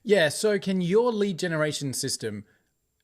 Yeah, so can your lead generation system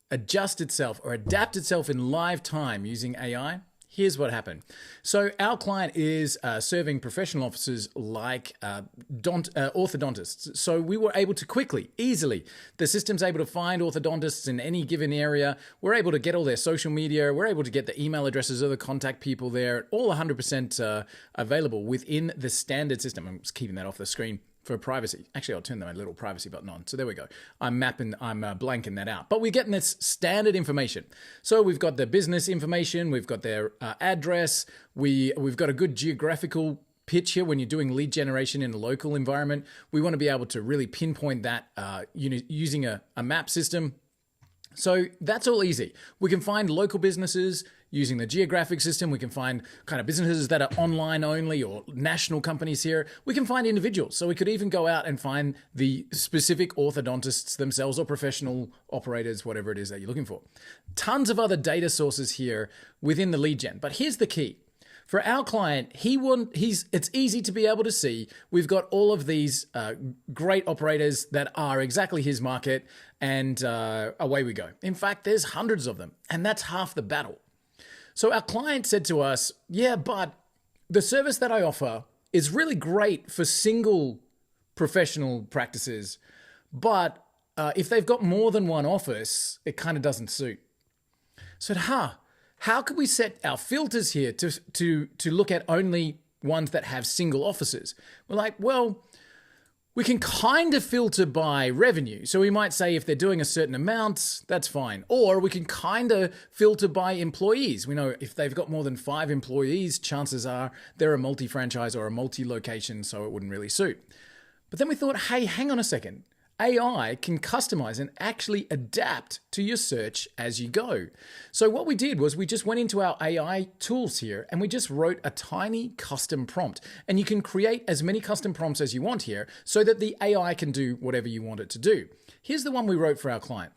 adjust itself or adapt itself in live time using AI? Here's what happened. So our client is serving professional offices like orthodontists. So we were able to quickly, easily, the system's able to find orthodontists in any given area. We're able to get all their social media. We're able to get the email addresses of the contact people there, all 100% available within the standard system. I'm just keeping that off the screen for privacy. Actually, I'll turn my little privacy button on. So there we go. I'm blanking that out. But we're getting this standard information. So we've got the business information. We've got their address. We've got a good geographical pitch here when you're doing lead generation in a local environment. We want to be able to really pinpoint that using a map system. So that's all easy. We can find local businesses using the geographic system. We can find kind of businesses that are online only or national companies here. We can find individuals. So we could even go out and find the specific orthodontists themselves or professional operators, whatever it is that you're looking for. Tons of other data sources here within the lead gen. But here's the key. For our client, it's easy to be able to see we've got all of these great operators that are exactly his market, and away we go. In fact, there's hundreds of them, and that's half the battle. So our client said to us, yeah, but the service that I offer is really great for single professional practices, but if they've got more than one office, it kind of doesn't suit. So, how could we set our filters here to look at only ones that have single offices? We're like, well, we can kind of filter by revenue. So we might say if they're doing a certain amount, that's fine. Or we can kind of filter by employees. We know if they've got more than 5 employees, chances are they're a multi-franchise or a multi-location, so it wouldn't really suit. But then we thought, hey, hang on a second. AI can customize and actually adapt to your search as you go. So what we did was we just went into our AI tools here and we just wrote a tiny custom prompt. And you can create as many custom prompts as you want here so that the AI can do whatever you want it to do. Here's the one we wrote for our client.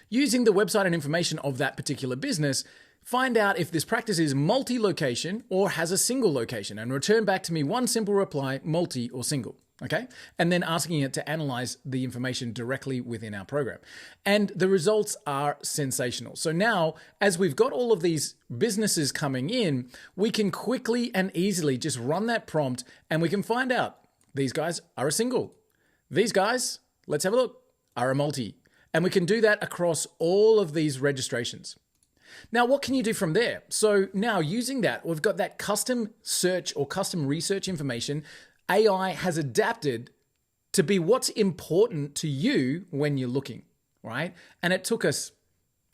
Using the website and information of that particular business, find out if this practice is multi-location or has a single location and return back to me one simple reply, multi or single. Okay, and then asking it to analyze the information directly within our program. And the results are sensational. So now, as we've got all of these businesses coming in, we can quickly and easily just run that prompt and we can find out these guys are a single. These guys, let's have a look, are a multi. And we can do that across all of these registrations. Now, what can you do from there? So now using that, we've got that custom search or custom research information. AI has adapted to be what's important to you when you're looking, right? And it took us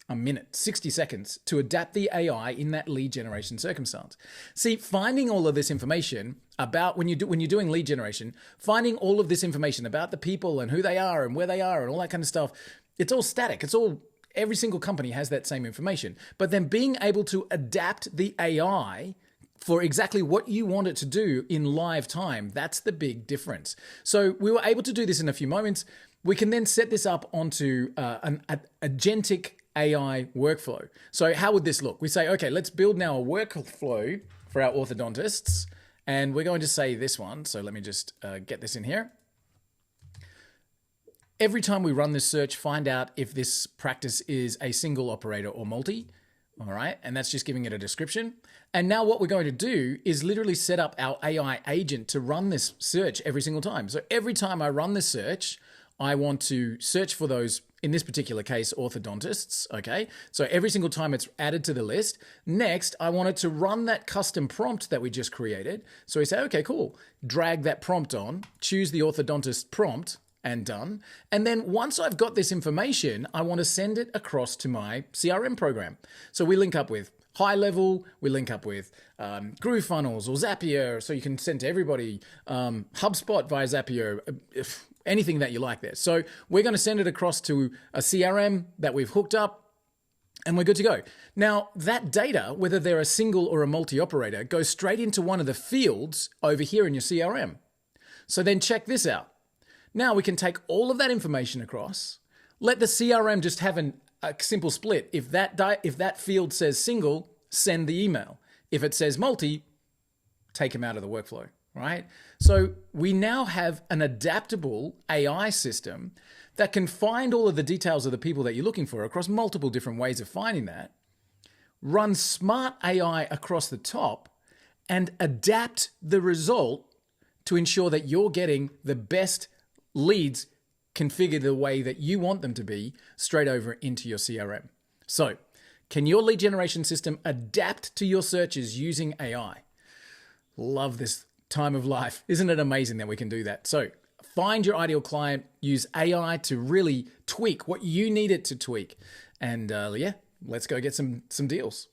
a minute, 60 seconds to adapt the AI in that lead generation circumstance. See, finding all of this information about when you're doing lead generation, finding all of this information about the people and who they are and where they are and all that kind of stuff, it's all static. Every single company has that same information. But then being able to adapt the AI for exactly what you want it to do in live time, that's the big difference. So we were able to do this in a few moments. We can then set this up onto an agentic AI workflow. So how would this look? We say, okay, let's build now a workflow for our orthodontists. And we're going to say this one. So let me just get this in here. Every time we run this search, find out if this practice is a single operator or multi. All right, and that's just giving it a description. And now what we're going to do is literally set up our AI agent to run this search every single time. So every time I run this search, I want to search for those, in this particular case, orthodontists, okay? So every single time it's added to the list. Next, I want it to run that custom prompt that we just created. So we say, okay, cool. Drag that prompt on, choose the orthodontist prompt, and done. And then once I've got this information, I want to send it across to my CRM program. So we link up with HighLevel, we link up with GrooveFunnels or Zapier, so you can send to everybody, HubSpot via Zapier, anything that you like there. So we're going to send it across to a CRM that we've hooked up, and we're good to go. Now, that data, whether they're a single or a multi-operator, goes straight into one of the fields over here in your CRM. So then check this out. Now we can take all of that information across, let the CRM just have a simple split. If that field says single, send the email. If it says multi, take them out of the workflow. right? So we now have an adaptable AI system that can find all of the details of the people that you're looking for across multiple different ways of finding that, run smart AI across the top, and adapt the result to ensure that you're getting the best leads configured the way that you want them to be straight over into your CRM. So, can your lead generation system adapt to your searches using AI? Love this time of life. Isn't it amazing that we can do that? So, find your ideal client, use AI to really tweak what you need it to tweak. And yeah, let's go get some deals.